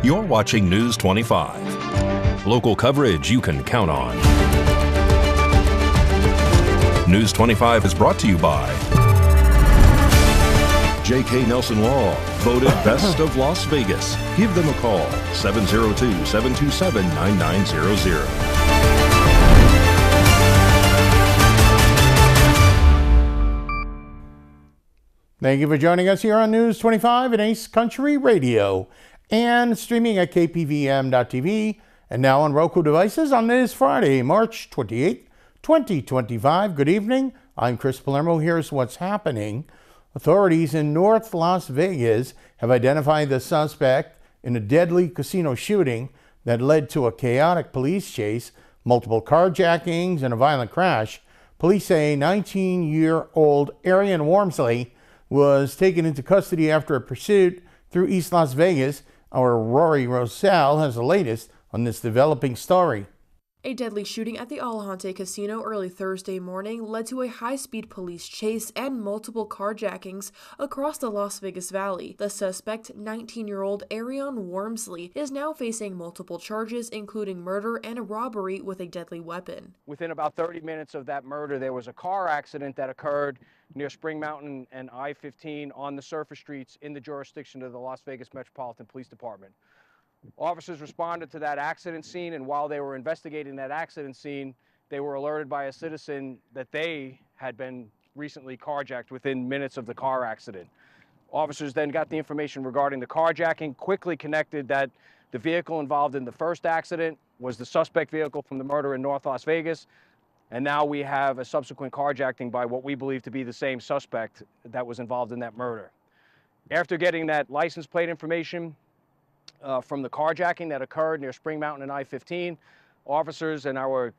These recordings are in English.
You're watching News 25. Local coverage you can count on. News 25 is brought to you by J.K. Nelson Law, voted Best of Las Vegas. Give them a call, 702-727-9900. Thank you for joining us here on News 25 and Ace Country Radio and streaming at KPVM.TV and now on Roku devices on this Friday, March 28, 2025. Good evening. I'm Chris Palermo. Here's what's happening. Authorities in North Las Vegas have identified the suspect in a deadly casino shooting that led to a chaotic police chase, multiple carjackings, and a violent crash. Police say 19-year-old Arian Wormsley was taken into custody after a pursuit through East Las Vegas. Our Rory Rosell has the latest on this developing story. A deadly shooting at the Alejante Casino early Thursday morning led to a high-speed police chase and multiple carjackings across the Las Vegas Valley. The suspect, 19-year-old Arian Wormsley, is now facing multiple charges, including murder and robbery with a deadly weapon. Within about 30 minutes of that murder, there was a car accident that occurred near Spring Mountain and I-15 on the surface streets in the jurisdiction of the Las Vegas Metropolitan Police Department. Officers responded to that accident scene, and while they were investigating that accident scene, they were alerted by a citizen that they had been recently carjacked within minutes of the car accident. Officers then got the information regarding the carjacking, quickly connected that the vehicle involved in the first accident was the suspect vehicle from the murder in North Las Vegas, and now we have a subsequent carjacking by what we believe to be the same suspect that was involved in that murder. After getting that license plate information from the carjacking that occurred near Spring Mountain and I-15, officers and our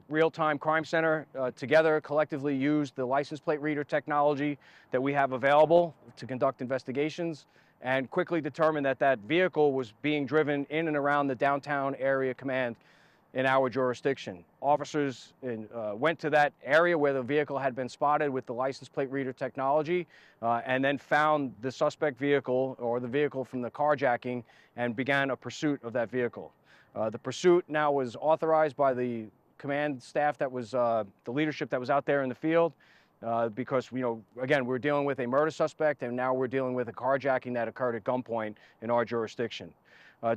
real-time crime center together collectively used the license plate reader technology that we have available to conduct investigations and quickly determined that that vehicle was being driven in and around the downtown area command in our jurisdiction. Officers went to that area where the vehicle had been spotted with the license plate reader technology and then found the suspect vehicle or the vehicle from the carjacking and began a pursuit of that vehicle. The pursuit now was authorized by the command staff that was, the leadership that was out there in the field because, again, we're dealing with a murder suspect and now we're dealing with a carjacking that occurred at gunpoint in our jurisdiction.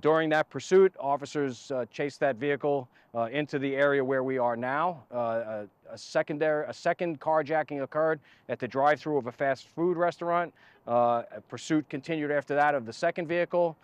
During that pursuit, officers chased that vehicle into the area where we are now. A second carjacking occurred at the drive-thru of a fast food restaurant. A pursuit continued after that of the second vehicle.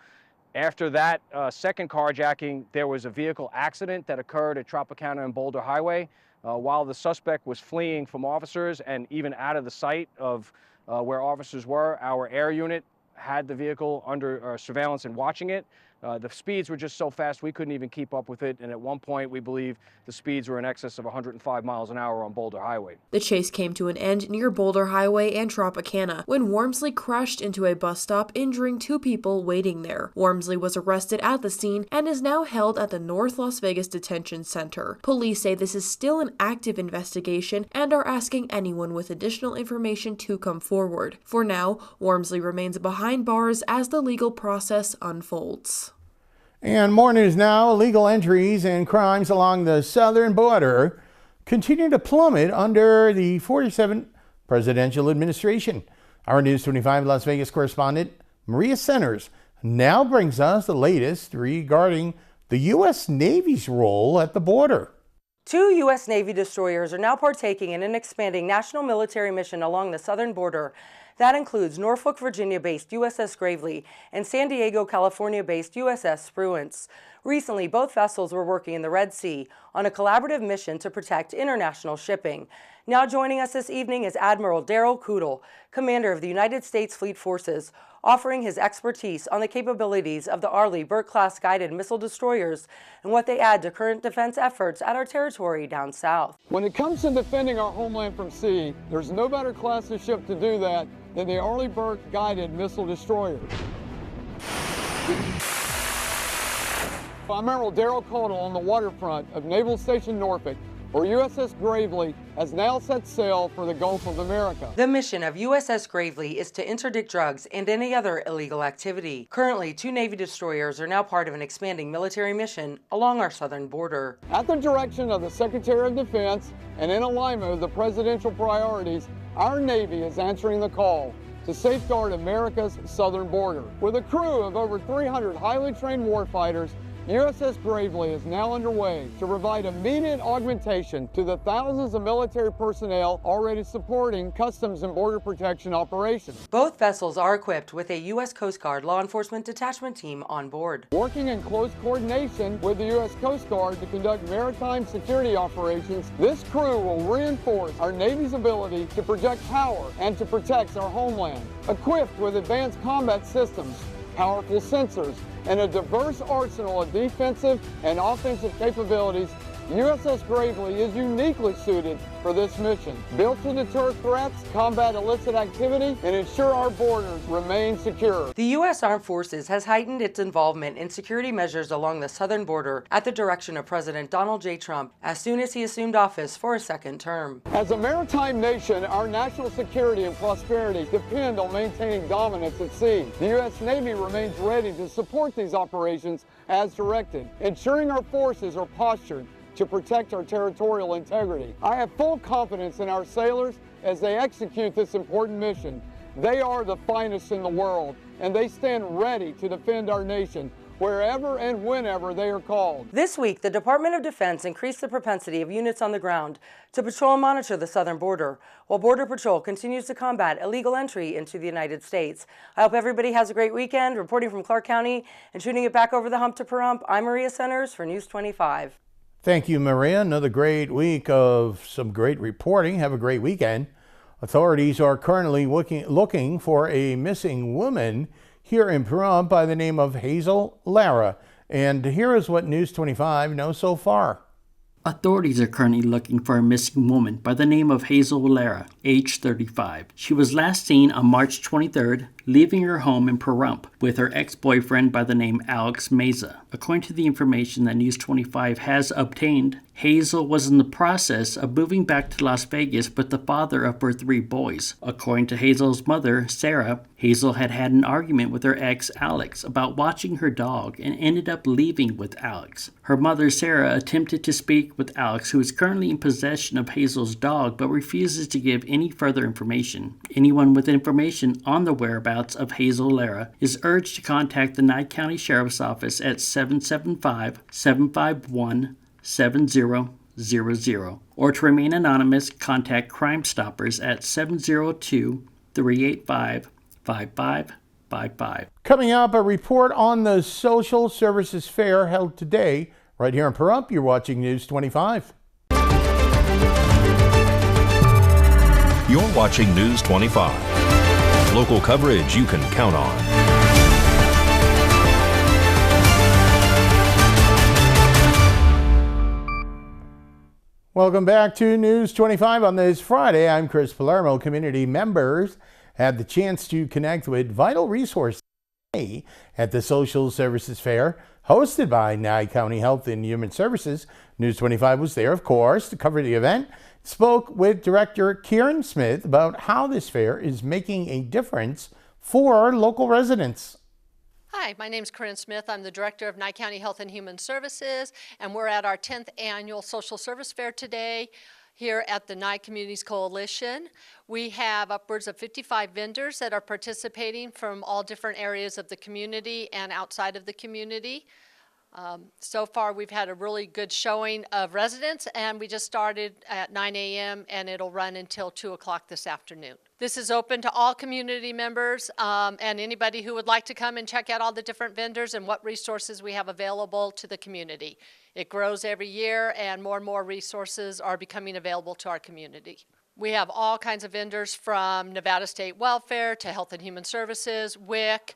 After that second carjacking, there was a vehicle accident that occurred at Tropicana and Boulder Highway. While the suspect was fleeing from officers and even out of the sight of where officers were, our air unit had the vehicle under surveillance and watching it. The speeds were just so fast we couldn't even keep up with it, and at one point we believe the speeds were in excess of 105 miles an hour on Boulder Highway. The chase came to an end near Boulder Highway and Tropicana when Wormsley crashed into a bus stop, injuring two people waiting there. Wormsley was arrested at the scene and is now held at the North Las Vegas Detention Center. Police say this is still an active investigation and are asking anyone with additional information to come forward. For now, Wormsley remains behind bars as the legal process unfolds. And more news now. Illegal entries and crimes along the southern border continue to plummet under the 47th presidential administration. Our News 25 Las Vegas correspondent Maria Centers now brings us the latest regarding the U.S. Navy's role at the border. 2 U.S. Navy destroyers are now partaking in an expanding national military mission along the southern border. That includes Norfolk, Virginia-based USS Gravely and San Diego, California-based USS Spruance. Recently, both vessels were working in the Red Sea on a collaborative mission to protect international shipping. Now joining us this evening is Admiral Daryl Koodle, commander of the United States Fleet Forces, offering his expertise on the capabilities of the Arleigh Burke-class guided missile destroyers and what they add to current defense efforts at our territory down south. When it comes to defending our homeland from sea, there's no better class of ship to do that than the Arleigh Burke guided missile destroyer. I'm Admiral Daryl Koodle on the waterfront of Naval Station Norfolk, or USS Gravely has now set sail for the Gulf of America. The mission of USS Gravely is to interdict drugs and any other illegal activity. Currently, 2 Navy destroyers are now part of an expanding military mission along our southern border. At the direction of the Secretary of Defense and in alignment with the presidential priorities, our Navy is answering the call to safeguard America's southern border. With a crew of over 300 highly trained warfighters, USS Gravely is now underway to provide immediate augmentation to the thousands of military personnel already supporting Customs and Border Protection operations. Both vessels are equipped with a U.S. Coast Guard law enforcement detachment team on board. Working in close coordination with the U.S. Coast Guard to conduct maritime security operations, this crew will reinforce our Navy's ability to project power and to protect our homeland. Equipped with advanced combat systems, powerful sensors, and a diverse arsenal of defensive and offensive capabilities, USS Gravely is uniquely suited for this mission. Built to deter threats, combat illicit activity, and ensure our borders remain secure. The U.S. Armed Forces has heightened its involvement in security measures along the southern border at the direction of President Donald J. Trump as soon as he assumed office for a second term. As a maritime nation, our national security and prosperity depend on maintaining dominance at sea. The U.S. Navy remains ready to support these operations as directed, ensuring our forces are postured to protect our territorial integrity. I have full confidence in our sailors as they execute this important mission. They are the finest in the world, and they stand ready to defend our nation wherever and whenever they are called. This week, the Department of Defense increased the propensity of units on the ground to patrol and monitor the southern border, while Border Patrol continues to combat illegal entry into the United States. I hope everybody has a great weekend. Reporting from Clark County and shooting it back over the hump to Pahrump, I'm Maria Centers for News 25. Thank you, Maria. Another great week of some great reporting. Have a great weekend. Authorities are currently looking for a missing woman here in Pahrump by the name of Hazel Lara. And here is what News 25 knows so far. Authorities are currently looking for a missing woman by the name of Hazel Lara, age 35. She was last seen on March 23rd, leaving her home in Pahrump with her ex-boyfriend by the name Alex Meza. According to the information that News 25 has obtained, Hazel was in the process of moving back to Las Vegas with the father of her 3 boys. According to Hazel's mother, Sarah, Hazel had an argument with her ex, Alex, about watching her dog and ended up leaving with Alex. Her mother, Sarah, attempted to speak with Alex, who is currently in possession of Hazel's dog, but refuses to give any further information. Anyone with information on the whereabouts of Hazel Lara is urged to contact the Nye County Sheriff's Office at 775-751-7000, or to remain anonymous, contact Crime Stoppers at 702-385-5555. Coming up, a report on the Social Services Fair held today right here in Pahrump. You're watching News 25. You're watching News 25. Local coverage you can count on. Welcome back to News 25 on this Friday. I'm Chris Palermo. Community members had the chance to connect with vital resources at the Social Services Fair hosted by Nye County Health and Human Services. News 25 was there, of course, to cover the event. Spoke with Director Kieran Smith about how this fair is making a difference for local residents. Hi, my name is Corinne Smith. I'm the Director of Nye County Health and Human Services, and we're at our 10th annual Social Service Fair today here at the Nye Communities Coalition. We have upwards of 55 vendors that are participating from all different areas of the community and outside of the community. So far, we've had a really good showing of residents, and we just started at 9 a.m. and it'll run until 2 o'clock this afternoon. This is open to all community members and anybody who would like to come and check out all the different vendors and what resources we have available to the community. It grows every year, and more resources are becoming available to our community. We have all kinds of vendors from Nevada State Welfare to Health and Human Services, WIC,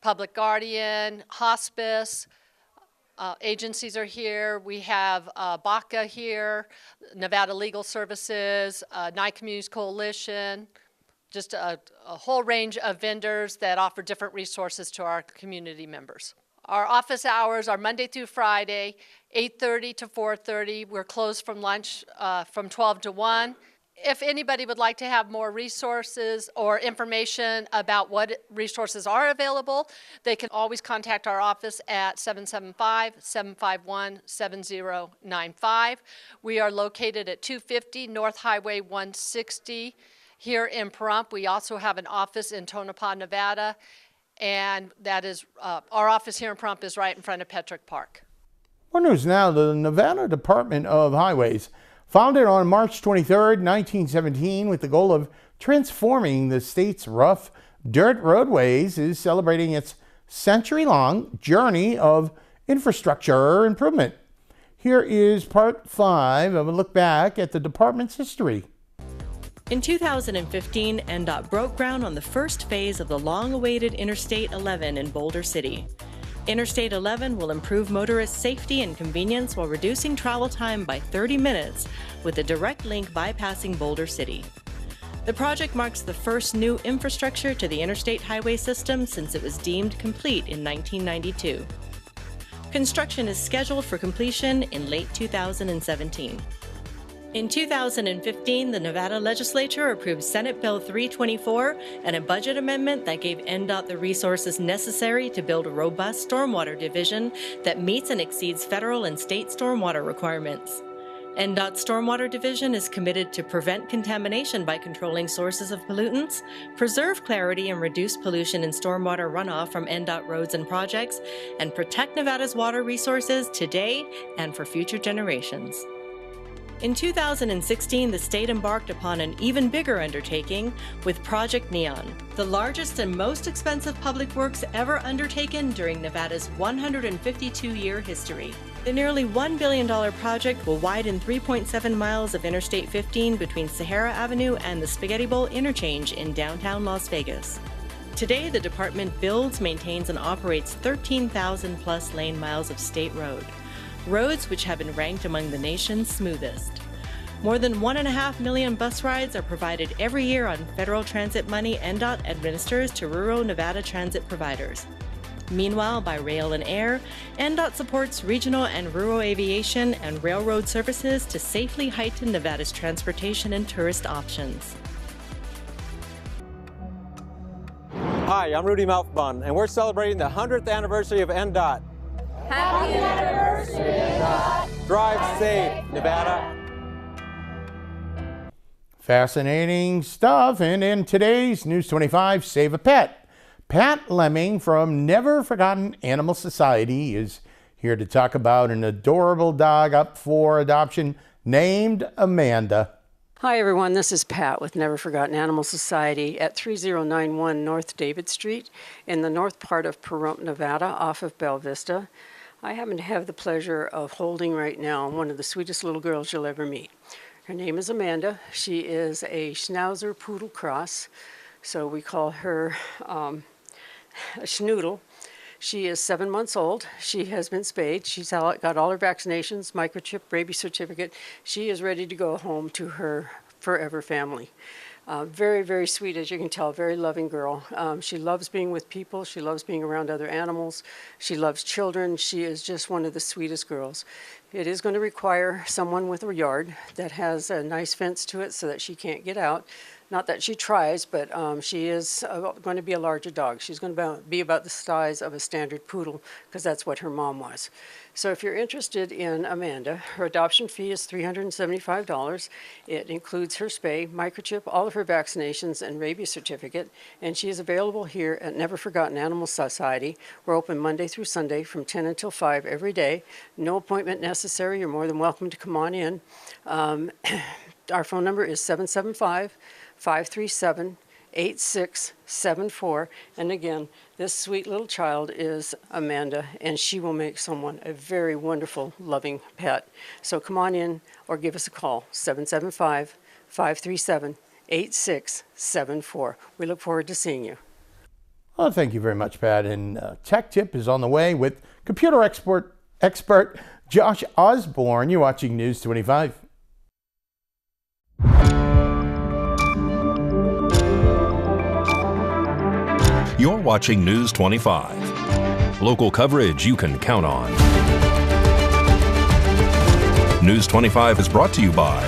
Public Guardian, Hospice. Agencies are here. We have BACA here, Nevada Legal Services, Nye Communities Coalition, just a whole range of vendors that offer different resources to our community members. Our office hours are Monday through Friday, 8:30 to 4:30. We're closed from lunch from 12 to 1. If anybody would like to have more resources or information about what resources are available, they can always contact our office at 775-751-7095. We are located at 250 North Highway 160 here in Pahrump. We also have an office in Tonopah, Nevada, and that is our office here in Pahrump is right in front of Petrick Park. More news now. The Nevada Department of Highways, founded on March 23, 1917, with the goal of transforming the state's rough dirt roadways, is celebrating its century-long journey of infrastructure improvement. Here is part 5 of a look back at the department's history. In 2015, NDOT broke ground on the first phase of the long-awaited Interstate 11 in Boulder City. Interstate 11 will improve motorist safety and convenience while reducing travel time by 30 minutes with a direct link bypassing Boulder City. The project marks the first new infrastructure to the interstate highway system since it was deemed complete in 1992. Construction is scheduled for completion in late 2017. In 2015, the Nevada legislature approved Senate Bill 324 and a budget amendment that gave NDOT the resources necessary to build a robust stormwater division that meets and exceeds federal and state stormwater requirements. NDOT's stormwater division is committed to prevent contamination by controlling sources of pollutants, preserve clarity and reduce pollution in stormwater runoff from NDOT roads and projects, and protect Nevada's water resources today and for future generations. In 2016, the state embarked upon an even bigger undertaking with Project Neon, the largest and most expensive public works ever undertaken during Nevada's 152-year history. The nearly $1 billion project will widen 3.7 miles of Interstate 15 between Sahara Avenue and the Spaghetti Bowl interchange in downtown Las Vegas. Today, the department builds, maintains, and operates 13,000-plus lane miles of state roads which have been ranked among the nation's smoothest. More than 1.5 million bus rides are provided every year on federal transit money NDOT administers to rural Nevada transit providers. Meanwhile, by rail and air, NDOT supports regional and rural aviation and railroad services to safely heighten Nevada's transportation and tourist options. Hi, I'm Rudy Malfbon, and we're celebrating the 100th anniversary of NDOT. Happy anniversary, NDOT! Drive safe, Nevada! Fascinating stuff. And in today's News 25 Save a Pet, Pat Lemming from Never Forgotten Animal Society is here to talk about an adorable dog up for adoption named Amanda. Hi everyone, this is Pat with Never Forgotten Animal Society at 3091 North David Street in the north part of Pahrump, Nevada, off of Bella Vista. I happen to have the pleasure of holding right now one of the sweetest little girls you'll ever meet. Her name is Amanda. She is a Schnauzer Poodle cross, so we call her a schnoodle. She is 7 months old. She has been spayed. She's got all her vaccinations, microchip, rabies certificate. She is ready to go home to her forever family. Very, very sweet, as you can tell, very loving girl. She loves being with people. She loves being around other animals. She loves children. She is just one of the sweetest girls. It is going to require someone with a yard that has a nice fence to it so that she can't get out. Not that she tries, but she is going to be a larger dog. She's going to be about the size of a standard poodle because that's what her mom was. So if you're interested in Amanda, her adoption fee is $375. It includes her spay, microchip, all of her vaccinations, and rabies certificate. And she is available here at Never Forgotten Animal Society. We're open Monday through Sunday from 10 until 5 every day. No appointment necessary. You're more than welcome to come on in. Our phone number is 775-537-8674. And again, this sweet little child is Amanda, and she will make someone a very wonderful, loving pet. So come on in or give us a call, 775-537-8674. We look forward to seeing you. Well, thank you very much, Pat. And Tech Tip is on the way with computer expert Josh Osborne. You're watching News 25. You're watching News 25. Local coverage you can count on. News 25 is brought to you by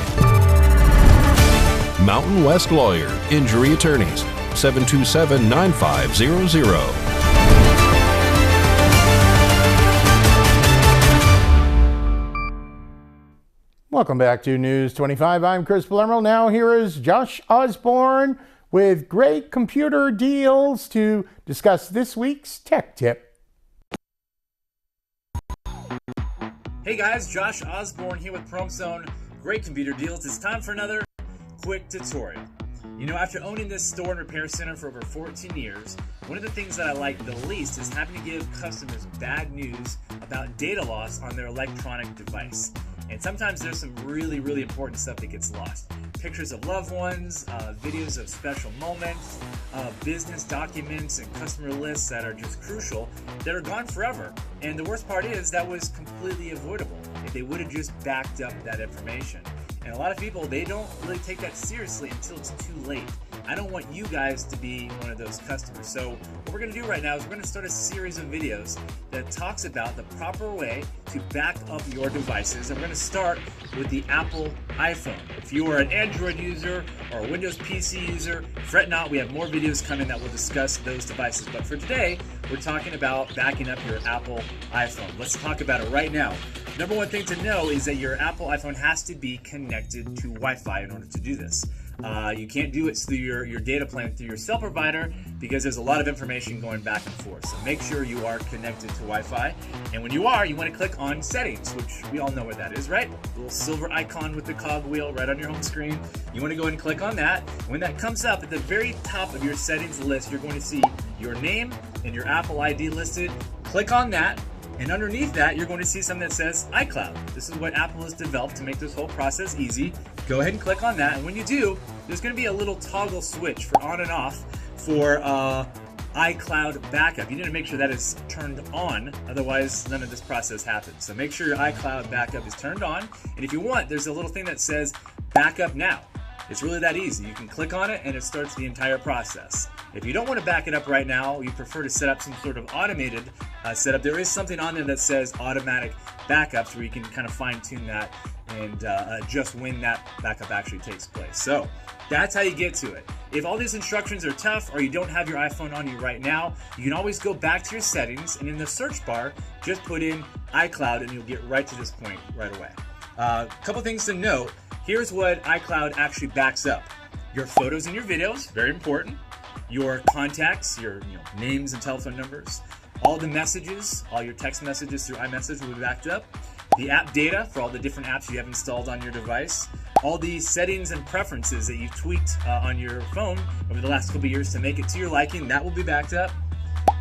Mountain West Lawyer, Injury Attorneys, 727-9500. Welcome back to News 25. I'm Chris Palermo. Now here is Josh Osborne with great computer deals to discuss this week's tech tip. Hey guys, Josh Osborne here with Pahrump Zone. Great computer deals. It's time for another quick tutorial. You know, after owning this store and repair center for over 14 years, one of the things that I like the least is having to give customers bad news about data loss on their electronic device. And sometimes there's some really important stuff that gets lost. Pictures of loved ones, videos of special moments, business documents and customer lists that are just crucial that are gone forever. And the worst part is that was completely avoidable if they would have just backed up that information. And a lot of people, they don't really take that seriously until it's too late. I don't want you guys to be one of those customers. So what we're going to do right now is we're going to start a series of videos that talks about the proper way to back up your devices. And we're going to start with the Apple iPhone. If you are an Android user or a Windows PC user, fret not, we have more videos coming that will discuss those devices. But for today, we're talking about backing up your Apple iPhone. Let's talk about it right now. Number one thing to know is that your Apple iPhone has to be connected to Wi-Fi in order to do this. You can't do it through your data plan through your cell provider because there's a lot of information going back and forth. So make sure you are connected to Wi-Fi. And when you are, you want to click on Settings, which we all know where that is, right? The little silver icon with the cog wheel right on your home screen. You want to go ahead and click on that. When that comes up at the very top of your settings list, you're going to see your name and your Apple ID listed. Click on that. And underneath that, you're going to see something that says iCloud. This is what Apple has developed to make this whole process easy. Go ahead and click on that. And when you do, there's going to be a little toggle switch for on and off for iCloud backup. You need to make sure that is turned on. Otherwise, none of this process happens. So make sure your iCloud backup is turned on. And if you want, there's a little thing that says backup now. It's really that easy. You can click on it and it starts the entire process. If you don't want to back it up right now, you prefer to set up some sort of automated setup, there is something on there that says automatic backups where you can kind of fine tune that and adjust when that backup actually takes place. So that's how you get to it. If all these instructions are tough or you don't have your iPhone on you right now, you can always go back to your settings and in the search bar, just put in iCloud and you'll get right to this point right away. A couple things to note. Here's what iCloud actually backs up. Your photos and your videos, very important. Your contacts, your names and telephone numbers. All the messages, all your text messages through iMessage will be backed up. The app data for all the different apps you have installed on your device. All the settings and preferences that you've tweaked on your phone over the last couple of years to make it to your liking, that will be backed up.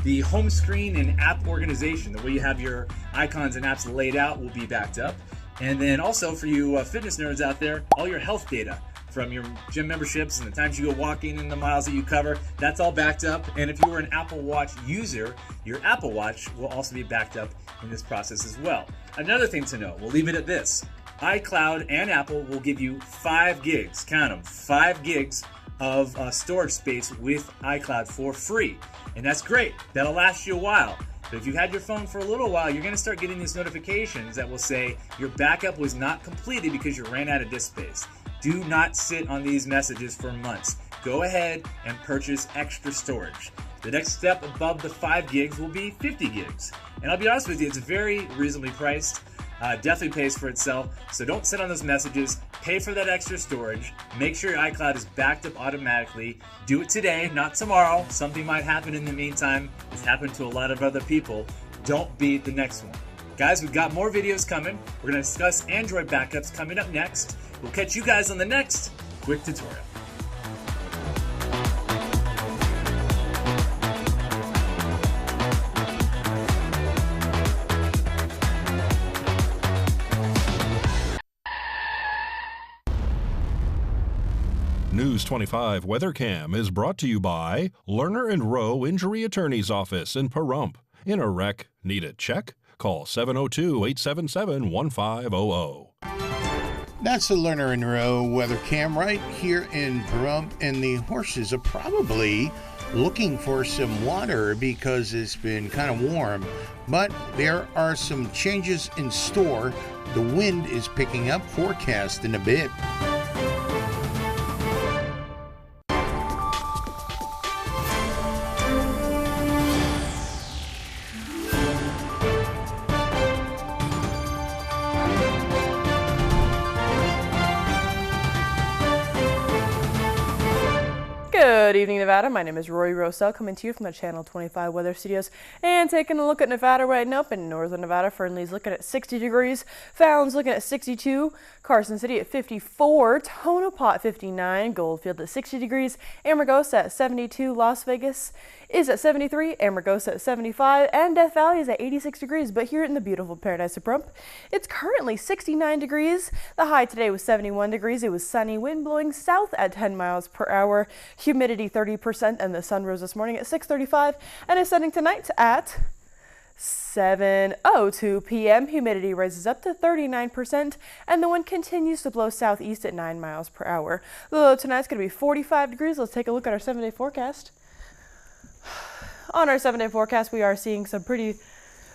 The home screen and app organization, the way you have your icons and apps laid out, will be backed up. And then also for you fitness nerds out there, all your health data from your gym memberships and the times you go walking and the miles that you cover, that's all backed up. And if you were an Apple Watch user, your Apple Watch will also be backed up in this process as well. Another thing to know, we'll leave it at this. iCloud and Apple will give you 5 gigs, count them, 5 gigs of storage space with iCloud for free. And that's great. That'll last you a while. But if you've had your phone for a little while, you're going to start getting these notifications that will say your backup was not completed because you ran out of disk space. Do not sit on these messages for months. Go ahead and purchase extra storage. The next step above the 5 gigs will be 50 gigs. And I'll be honest with you, it's very reasonably priced. Definitely pays for itself. So don't sit on those messages. Pay for that extra storage. Make sure your iCloud is backed up automatically. Do it today, not tomorrow. Something might happen in the meantime. It's happened to a lot of other people. Don't be the next one. Guys, we've got more videos coming. We're going to discuss Android backups coming up next. We'll catch you guys on the next quick tutorial. News 25 Weather Cam is brought to you by Lerner and Rowe Injury Attorney's Office in Pahrump. In a wreck, need a check? Call 702-877-1500. That's the Lerner and Rowe weather cam right here in Pahrump, and the horses are probably looking for some water because it's been kind of warm, but there are some changes in store. The wind is picking up, forecast in a bit. Good evening, Nevada. My name is Rory Rosell, coming to you from the Channel 25 Weather Studios and taking a look at Nevada right now. Up in northern Nevada, Fernley's looking at 60 degrees, Fallon's looking at 62, Carson City at 54, Tonopah 59, Goldfield at 60 degrees, Amargosa at 72, Las Vegas is at 73, Amargosa at 75, and Death Valley is at 86 degrees. But here in the beautiful paradise of Pahrump, it's currently 69 degrees. The high today was 71 degrees. It was sunny, wind blowing south at 10 miles per hour, humidity 30%, and the sun rose this morning at 6:35 and is setting tonight at 7:02 p.m. Humidity rises up to 39%, and the wind continues to blow southeast at 9 miles per hour. The low tonight's going to be 45 degrees. Let's take a look at our 7-day forecast. On our 7-day forecast, we are seeing some pretty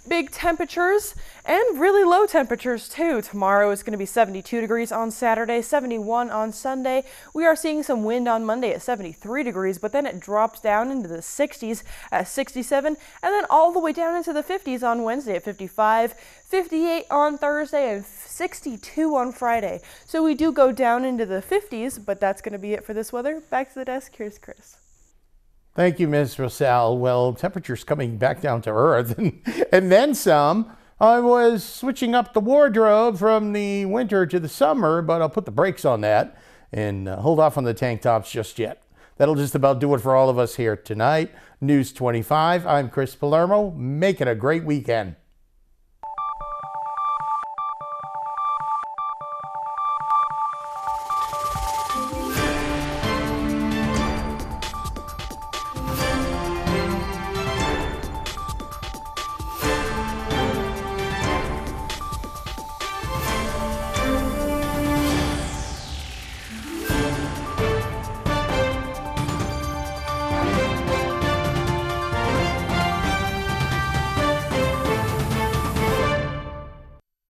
big temperatures and really low temperatures too. Tomorrow is going to be 72 degrees on Saturday, 71 on Sunday. We are seeing some wind on Monday at 73 degrees, but then it drops down into the 60s at 67, and then all the way down into the 50s on Wednesday at 55, 58 on Thursday, and 62 on Friday. So we do go down into the 50s, but that's going to be it for this weather. Back to the desk. Here's Chris. Thank you, Ms. Rosell. Well, temperatures coming back down to earth and then some. I was switching up the wardrobe from the winter to the summer, but I'll put the brakes on that and hold off on the tank tops just yet. That'll just about do it for all of us here tonight. News 25, I'm Chris Palermo. Make it a great weekend.